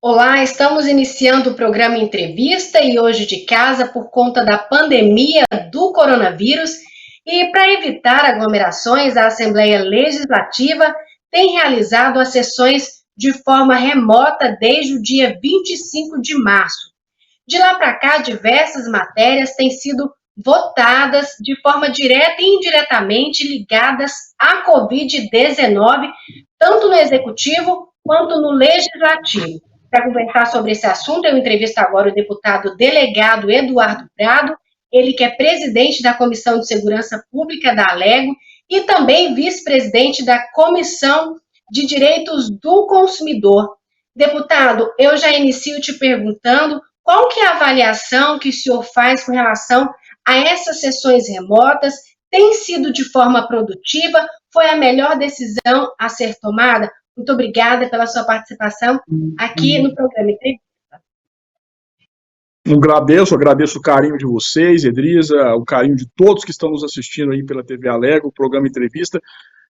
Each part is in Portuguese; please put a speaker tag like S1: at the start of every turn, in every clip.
S1: Olá, estamos iniciando o programa Entrevista e hoje de casa por conta da pandemia do coronavírus e para evitar aglomerações, a Assembleia Legislativa tem realizado as sessões de forma remota desde o dia 25 de março. De lá para cá, diversas matérias têm sido votadas de forma direta e indiretamente ligadas à Covid-19, tanto no Executivo quanto no Legislativo. Para conversar sobre esse assunto, eu entrevisto agora o deputado delegado Eduardo Prado, ele que é presidente da Comissão de Segurança Pública da Alego e também vice-presidente da Comissão de Direitos do Consumidor. Deputado, eu já inicio te perguntando qual que é a avaliação que o senhor faz com relação a essas sessões remotas? Tem sido de forma produtiva? Foi a melhor decisão a ser tomada? Muito obrigada pela sua participação aqui no programa Entrevista.
S2: Agradeço o carinho de vocês, Edrisa, o carinho de todos que estão nos assistindo aí pela TV Alego, o programa Entrevista,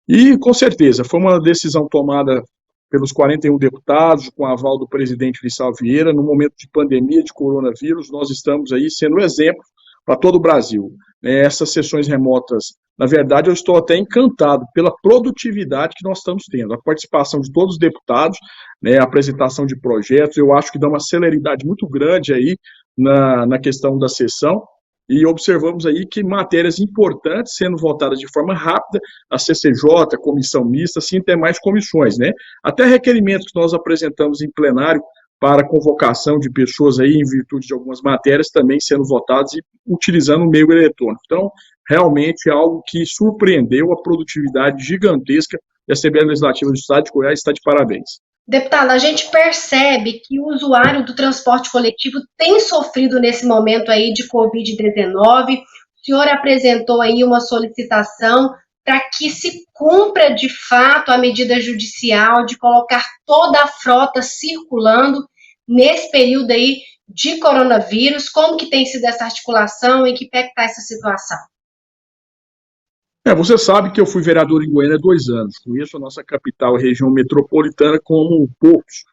S2: e com certeza foi uma decisão tomada pelos 41 deputados, com o aval do presidente Lissau Vieira, no momento de pandemia de coronavírus, nós estamos aí sendo exemplo para todo o Brasil. Essas sessões remotas, na verdade, eu estou até encantado pela produtividade que nós estamos tendo, a participação de todos os deputados, a apresentação de projetos, eu acho que dá uma celeridade muito grande aí na questão da sessão, e observamos aí que matérias importantes sendo votadas de forma rápida, a CCJ, a comissão mista, assim, tem mais comissões, Até requerimentos que nós apresentamos em plenário para convocação de pessoas aí em virtude de algumas matérias também sendo votadas e utilizando o meio eletrônico. Então, realmente é algo que surpreendeu a produtividade gigantesca e a Assembleia Legislativa do Estado de Goiás está de parabéns.
S1: Deputado, a gente percebe que o usuário do transporte coletivo tem sofrido nesse momento aí de Covid-19. O senhor apresentou aí uma solicitação para que se cumpra de fato a medida judicial de colocar toda a frota circulando nesse período aí de coronavírus. Como que tem sido essa articulação e que pé que está essa situação?
S2: Você sabe que eu fui vereador em Goiânia há 2 anos, conheço a nossa capital, a região metropolitana, como poucos,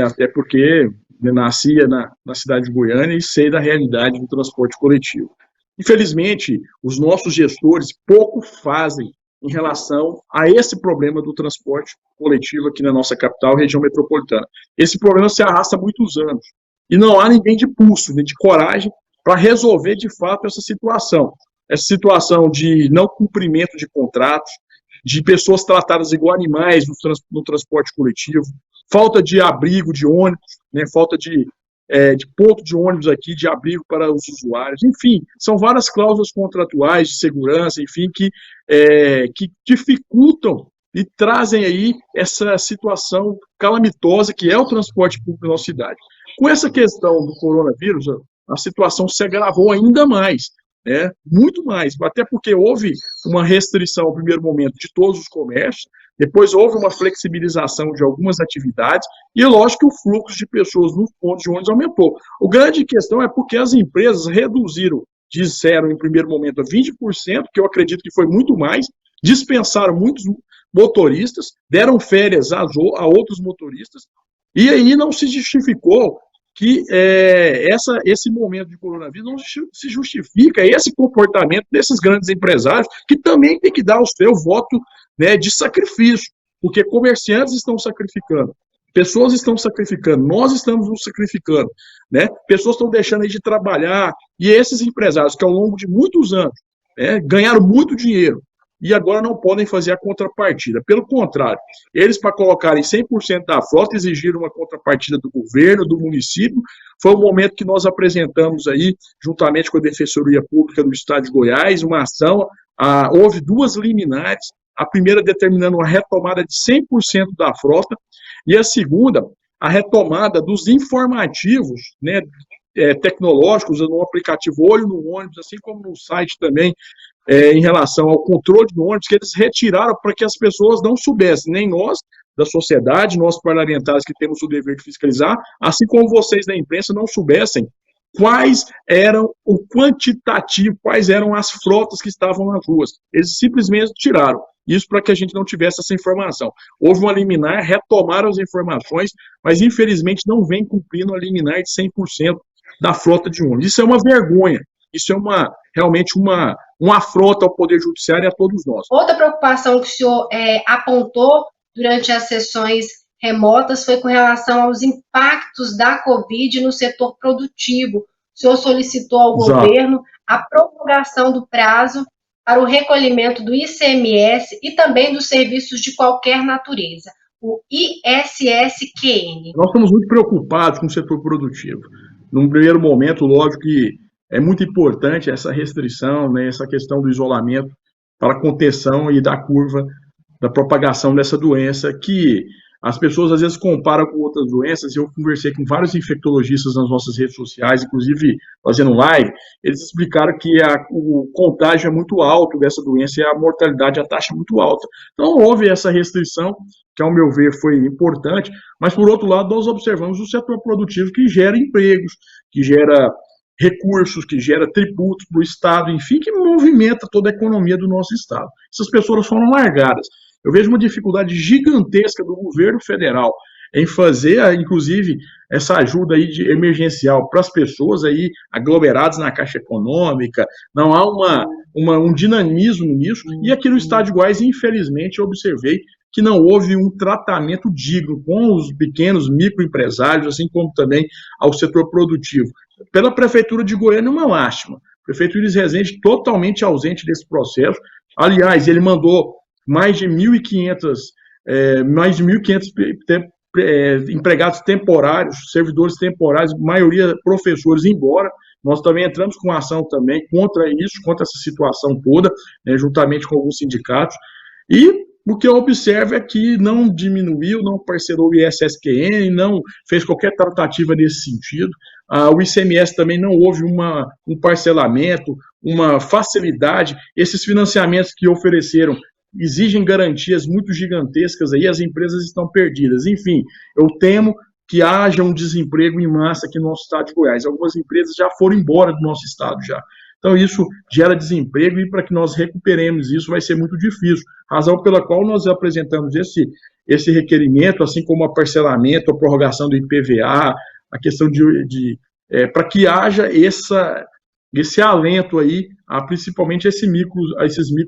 S2: até porque nascia na cidade de Goiânia e sei da realidade do transporte coletivo. Infelizmente, os nossos gestores pouco fazem em relação a esse problema do transporte coletivo aqui na nossa capital, região metropolitana. Esse problema se arrasta há muitos anos e não há ninguém de pulso, nem de coragem para resolver de fato essa situação de não cumprimento de contratos, de pessoas tratadas igual animais no transporte coletivo, falta de abrigo de ônibus, falta de ponto de ônibus aqui, de abrigo para os usuários, enfim, são várias cláusulas contratuais de segurança, enfim, que dificultam e trazem aí essa situação calamitosa que é o transporte público na nossa cidade. Com essa questão do coronavírus, a situação se agravou ainda mais, muito mais, até porque houve uma restrição no primeiro momento de todos os comércios, depois houve uma flexibilização de algumas atividades e é lógico que o fluxo de pessoas nos pontos de ônibus aumentou. A grande questão é porque as empresas reduziram, disseram em primeiro momento a 20%, que eu acredito que foi muito mais, dispensaram muitos motoristas, deram férias a outros motoristas e aí não se justificou que esse momento de coronavírus não se justifica esse comportamento desses grandes empresários, que também tem que dar o seu voto de sacrifício, porque comerciantes estão sacrificando, pessoas estão sacrificando, nós estamos nos sacrificando, pessoas estão deixando aí de trabalhar, e esses empresários que ao longo de muitos anos ganharam muito dinheiro, e agora não podem fazer a contrapartida. Pelo contrário, eles, para colocarem 100% da frota, exigiram uma contrapartida do governo, do município. Foi o momento que nós apresentamos aí, juntamente com a Defensoria Pública do Estado de Goiás, uma ação. Houve 2 liminares, a primeira determinando uma retomada de 100% da frota, e a segunda, a retomada dos informativos, tecnológicos, no aplicativo Olho no Ônibus, assim como no site também, em relação ao controle do ônibus, que eles retiraram para que as pessoas não soubessem, nem nós, da sociedade, nós parlamentares que temos o dever de fiscalizar, assim como vocês da imprensa não soubessem quais eram o quantitativo, quais eram as frotas que estavam nas ruas. Eles simplesmente tiraram. isso para que a gente não tivesse essa informação. Houve uma liminar, retomaram as informações, mas infelizmente não vem cumprindo a liminar de 100% da frota de ônibus. Isso é uma vergonha, isso é realmente uma afronta ao Poder Judiciário e a todos nós.
S1: Outra preocupação que o senhor apontou durante as sessões remotas foi com relação aos impactos da Covid no setor produtivo. O senhor solicitou ao governo a prorrogação do prazo para o recolhimento do ICMS e também dos serviços de qualquer natureza, o ISSQN.
S2: Nós estamos muito preocupados com o setor produtivo. Num primeiro momento, lógico que é muito importante essa restrição, né, essa questão do isolamento para a contenção e da curva da propagação dessa doença, que as pessoas às vezes comparam com outras doenças. Eu conversei com vários infectologistas nas nossas redes sociais, inclusive fazendo live, eles explicaram que o contágio é muito alto dessa doença e a mortalidade, a taxa é muito alta. Então houve essa restrição, que ao meu ver foi importante, mas por outro lado nós observamos o setor produtivo que gera empregos, que gera recursos, que gera tributos para o Estado, enfim, que movimenta toda a economia do nosso Estado. Essas pessoas foram largadas. Eu vejo uma dificuldade gigantesca do governo federal em fazer, inclusive, essa ajuda aí emergencial para as pessoas aí aglomeradas na Caixa Econômica. Não há um dinamismo nisso. E aqui no Estado de Goiás, infelizmente, eu observei que não houve um tratamento digno com os pequenos microempresários, assim como também ao setor produtivo. Pela Prefeitura de Goiânia, uma lástima. O prefeito Iris Rezende totalmente ausente desse processo. Aliás, ele mandou mais de 1.500 empregados temporários, servidores temporários, maioria professores, embora. Nós também entramos com ação também contra isso, contra essa situação toda, né, juntamente com alguns sindicatos. E o que eu observo é que não diminuiu, não parcelou o ISSQN, não fez qualquer tratativa nesse sentido. O ICMS também não houve um parcelamento, uma facilidade. Esses financiamentos que ofereceram exigem garantias muito gigantescas, aí as empresas estão perdidas. Enfim, eu temo que haja um desemprego em massa aqui no nosso estado de Goiás. Algumas empresas já foram embora do nosso estado já. Então isso gera desemprego e para que nós recuperemos isso vai ser muito difícil. Razão pela qual nós apresentamos esse requerimento, assim como o parcelamento, a prorrogação do IPVA, a questão para que haja esse alento aí, principalmente esses micro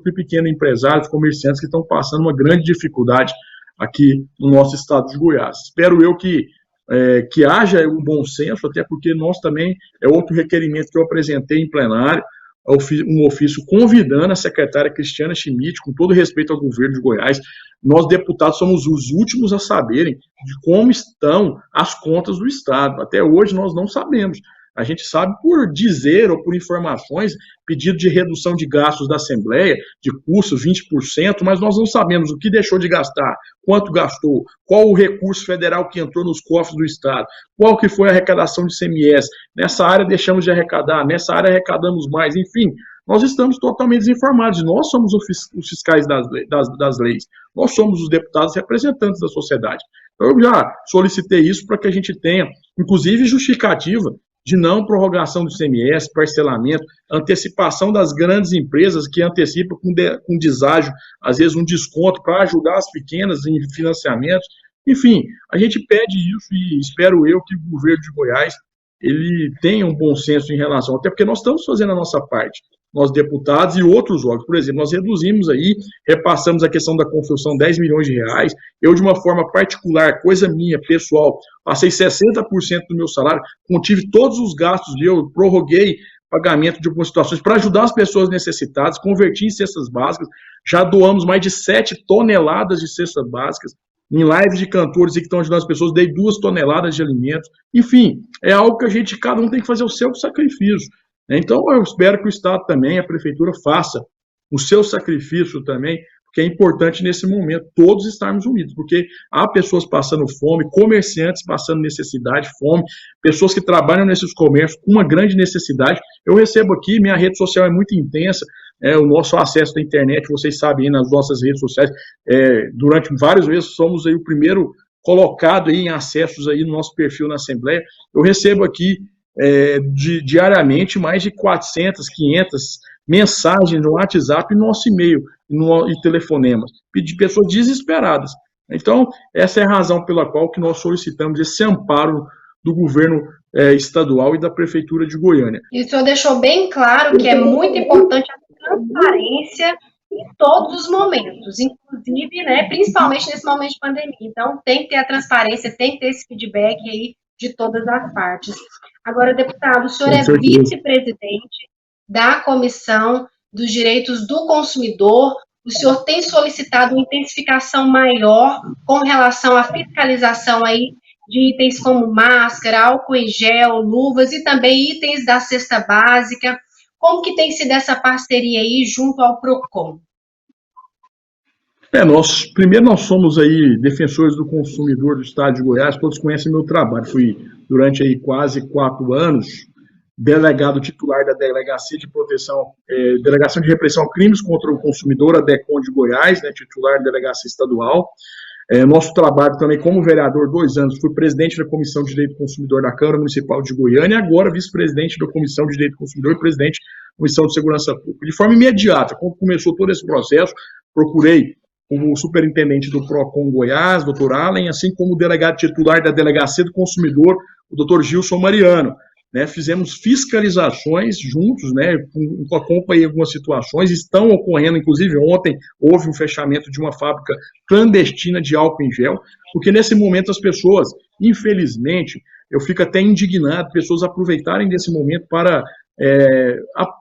S2: e pequenos empresários, comerciantes que estão passando uma grande dificuldade aqui no nosso estado de Goiás. Espero eu que haja um bom senso, até porque nós também, é outro requerimento que eu apresentei em plenário, um ofício convidando a secretária Cristiana Schmidt, com todo respeito ao governo de Goiás. Nós, deputados, somos os últimos a saberem de como estão as contas do Estado. Até hoje nós não sabemos. A gente sabe por dizer ou por informações, pedido de redução de gastos da Assembleia, de custos 20%, mas nós não sabemos o que deixou de gastar, quanto gastou, qual o recurso federal que entrou nos cofres do Estado, qual que foi a arrecadação de ICMS. Nessa área deixamos de arrecadar, nessa área arrecadamos mais, enfim. Nós estamos totalmente desinformados, nós somos os fiscais das leis, nós somos os deputados representantes da sociedade. Então, eu já solicitei isso para que a gente tenha, inclusive, justificativa de não prorrogação do ICMS, parcelamento, antecipação das grandes empresas que antecipam com deságio, às vezes um desconto para ajudar as pequenas em financiamentos. Enfim, a gente pede isso e espero eu que o governo de Goiás ele tenha um bom senso em relação, até porque nós estamos fazendo a nossa parte, nós deputados e outros órgãos. Por exemplo, nós reduzimos aí, repassamos a questão da construção 10 milhões de reais, eu de uma forma particular, coisa minha, pessoal, passei 60% do meu salário, contive todos os gastos, eu prorroguei pagamento de algumas situações para ajudar as pessoas necessitadas, converti em cestas básicas, já doamos mais de 7 toneladas de cestas básicas, em lives de cantores que estão ajudando as pessoas, dei 2 toneladas de alimentos, enfim, é algo que cada um tem que fazer o seu sacrifício. Então, eu espero que o Estado também, a Prefeitura, faça o seu sacrifício também, porque é importante nesse momento todos estarmos unidos, porque há pessoas passando fome, comerciantes passando necessidade, fome, pessoas que trabalham nesses comércios com uma grande necessidade. Eu recebo aqui, minha rede social é muito intensa, o nosso acesso à internet, vocês sabem aí nas nossas redes sociais, durante vários meses somos aí o primeiro colocado aí em acessos aí no nosso perfil na Assembleia. Eu recebo aqui diariamente mais de 400, 500 mensagens no WhatsApp e no nosso e-mail e telefonemas, de pessoas desesperadas. Então, essa é a razão pela qual que nós solicitamos esse amparo do governo estadual e da Prefeitura de Goiânia.
S1: E o senhor deixou bem claro que é muito importante a transparência em todos os momentos, inclusive, né, principalmente nesse momento de pandemia. Então, tem que ter a transparência, tem que ter esse feedback aí de todas as partes. Agora, deputado, o senhor é vice-presidente da Comissão dos Direitos do Consumidor. O senhor tem solicitado uma intensificação maior com relação à fiscalização aí de itens como máscara, álcool em gel, luvas e também itens da cesta básica. Como que tem sido essa parceria aí junto ao PROCON?
S2: Primeiro nós somos aí defensores do consumidor do estado de Goiás, todos conhecem meu trabalho. Fui durante aí quase 4 anos delegado titular da Delegacia de Proteção, Delegação de Repressão a Crimes contra o Consumidor, a DECON de Goiás, né, titular da Delegacia Estadual. Nosso trabalho também como vereador, 2 anos, fui presidente da Comissão de Direito do Consumidor da Câmara Municipal de Goiânia e agora vice-presidente da Comissão de Direito do Consumidor e presidente da Comissão de Segurança Pública. De forma imediata, quando começou todo esse processo, procurei o superintendente do PROCON Goiás, doutor Allen, assim como o delegado titular da Delegacia do Consumidor, o doutor Gilson Mariano. Né, fizemos fiscalizações juntos, né, acompanhei algumas situações, estão ocorrendo, inclusive ontem houve um fechamento de uma fábrica clandestina de álcool em gel, porque nesse momento as pessoas, infelizmente, eu fico até indignado, pessoas aproveitarem desse momento para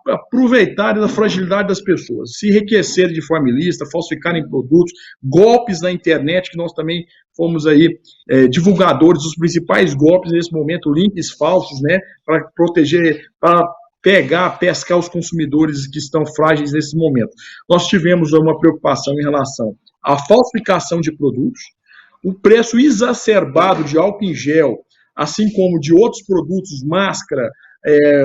S2: aproveitarem da fragilidade das pessoas, se enriquecerem de forma ilícita, falsificarem produtos, golpes na internet, que nós também fomos aí divulgadores dos principais golpes nesse momento, links falsos, né, para proteger, para pescar os consumidores que estão frágeis nesse momento. Nós tivemos uma preocupação em relação à falsificação de produtos, o preço exacerbado de álcool em gel, assim como de outros produtos, máscara,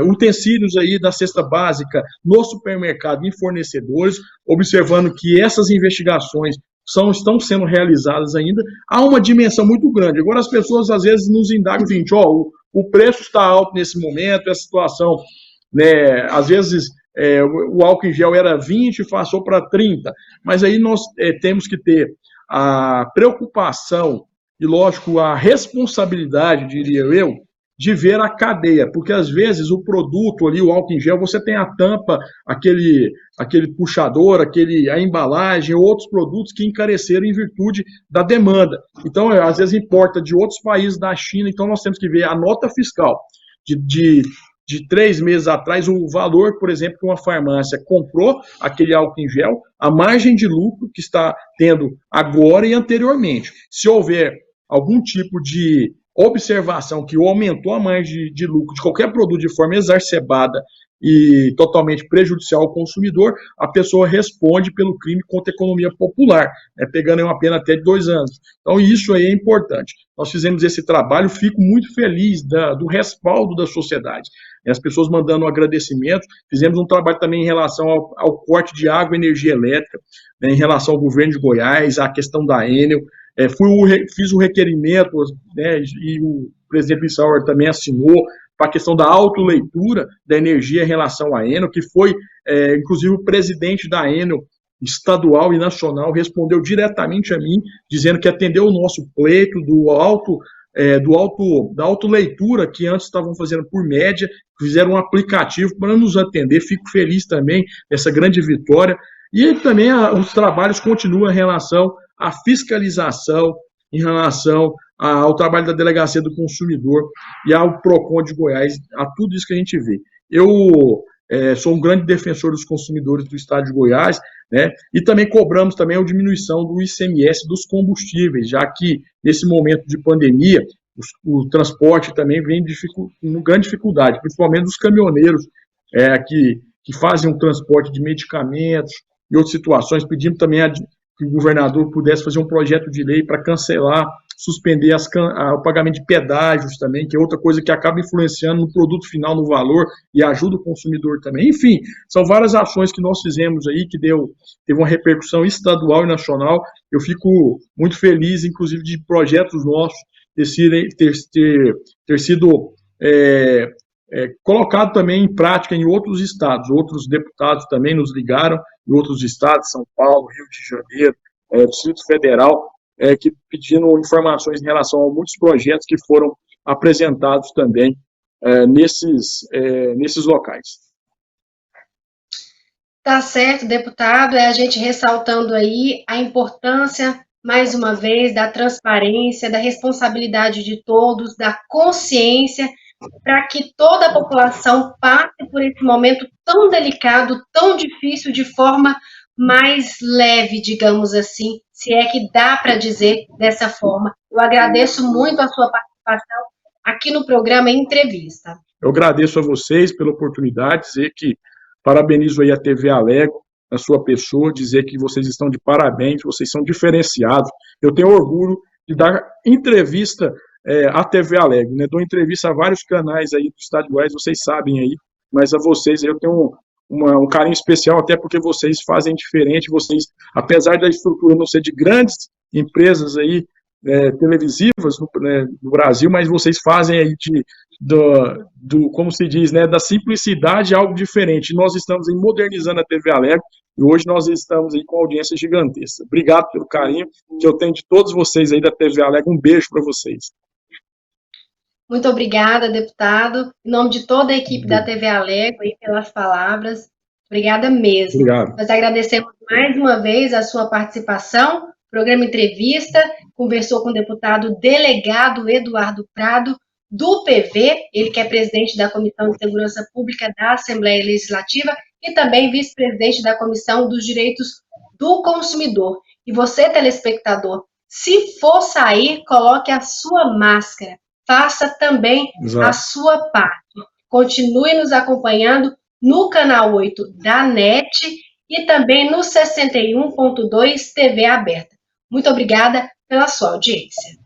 S2: utensílios aí da cesta básica no supermercado em fornecedores, observando que essas investigações estão sendo realizadas ainda, há uma dimensão muito grande. Agora as pessoas às vezes nos indagam o seguinte, o preço está alto nesse momento, essa situação, né, às vezes o álcool em gel era 20 e passou para 30, mas aí nós temos que ter a preocupação e, lógico, a responsabilidade, diria eu, de ver a cadeia, porque às vezes o produto ali, o álcool em gel, você tem a tampa, aquele puxador, a embalagem, outros produtos que encareceram em virtude da demanda. Então, às vezes importa de outros países da China, então nós temos que ver a nota fiscal de 3 meses atrás, o valor, por exemplo, que uma farmácia comprou aquele álcool em gel, a margem de lucro que está tendo agora e anteriormente. Se houver algum tipo de observação que aumentou a margem de lucro de qualquer produto de forma exacerbada e totalmente prejudicial ao consumidor, a pessoa responde pelo crime contra a economia popular, né, pegando uma pena até de 2 anos. Então, isso aí é importante. Nós fizemos esse trabalho, fico muito feliz do respaldo da sociedade. As pessoas mandando um agradecimento, fizemos um trabalho também em relação ao corte de água e energia elétrica, né, em relação ao governo de Goiás, à questão da Enel. Fiz o requerimento, né, e o presidente Lissauer também assinou para a questão da autoleitura da energia em relação à Enel, que foi, inclusive, o presidente da Enel estadual e nacional respondeu diretamente a mim, dizendo que atendeu o nosso pleito da autoleitura que antes estavam fazendo por média, fizeram um aplicativo para nos atender. Fico feliz também dessa grande vitória. E também os trabalhos continuam em relação à fiscalização, em relação ao trabalho da Delegacia do Consumidor e ao PROCON de Goiás, a tudo isso que a gente vê. Eu sou um grande defensor dos consumidores do estado de Goiás, né, e também cobramos também a diminuição do ICMS dos combustíveis, já que nesse momento de pandemia, o transporte também vem com grande dificuldade, principalmente dos caminhoneiros que fazem um transporte de medicamentos e outras situações. Pedimos também que o governador pudesse fazer um projeto de lei para cancelar, suspender o pagamento de pedágios também, que é outra coisa que acaba influenciando no produto final, no valor, e ajuda o consumidor também. Enfim, são várias ações que nós fizemos aí, que teve uma repercussão estadual e nacional. Eu fico muito feliz, inclusive, de projetos nossos ter sido colocado também em prática em outros estados. Outros deputados também nos ligaram, em outros estados, São Paulo, Rio de Janeiro, Distrito Federal, que pedindo informações em relação a muitos projetos que foram apresentados também nesses locais.
S1: Tá certo, deputado, é a gente ressaltando aí a importância, mais uma vez, da transparência, da responsabilidade de todos, da consciência, para que toda a população passe por esse momento tão delicado, tão difícil, de forma mais leve, digamos assim, se é que dá para dizer dessa forma. Eu agradeço muito a sua participação aqui no programa Entrevista.
S2: Eu agradeço a vocês pela oportunidade, dizer que parabenizo aí a TV Alego, a sua pessoa, dizer que vocês estão de parabéns, vocês são diferenciados. Eu tenho orgulho de dar entrevista à TV Alego, né? Dou entrevista a vários canais aí do estado de Goiás, vocês sabem aí, mas a vocês eu tenho um carinho especial, até porque vocês fazem diferente, vocês, apesar da estrutura não ser de grandes empresas aí, televisivas no Brasil, mas vocês fazem aí como se diz, né, da simplicidade algo diferente. Nós estamos aí modernizando a TV Alego e hoje nós estamos aí com audiência gigantesca. Obrigado pelo carinho que eu tenho de todos vocês aí da TV Alego. Um beijo para vocês.
S1: Muito obrigada, deputado. Em nome de toda a equipe da TV Alego, aí, pelas palavras. Obrigada mesmo.
S2: Obrigado.
S1: Nós agradecemos mais uma vez a sua participação. Programa Entrevista conversou com o deputado delegado Eduardo Prado, do PV, ele que é presidente da Comissão de Segurança Pública da Assembleia Legislativa e também vice-presidente da Comissão dos Direitos do Consumidor. E você, telespectador, se for sair, coloque a sua máscara. Faça também a sua parte. Continue nos acompanhando no canal 8 da NET e também no 61.2 TV Aberta. Muito obrigada pela sua audiência.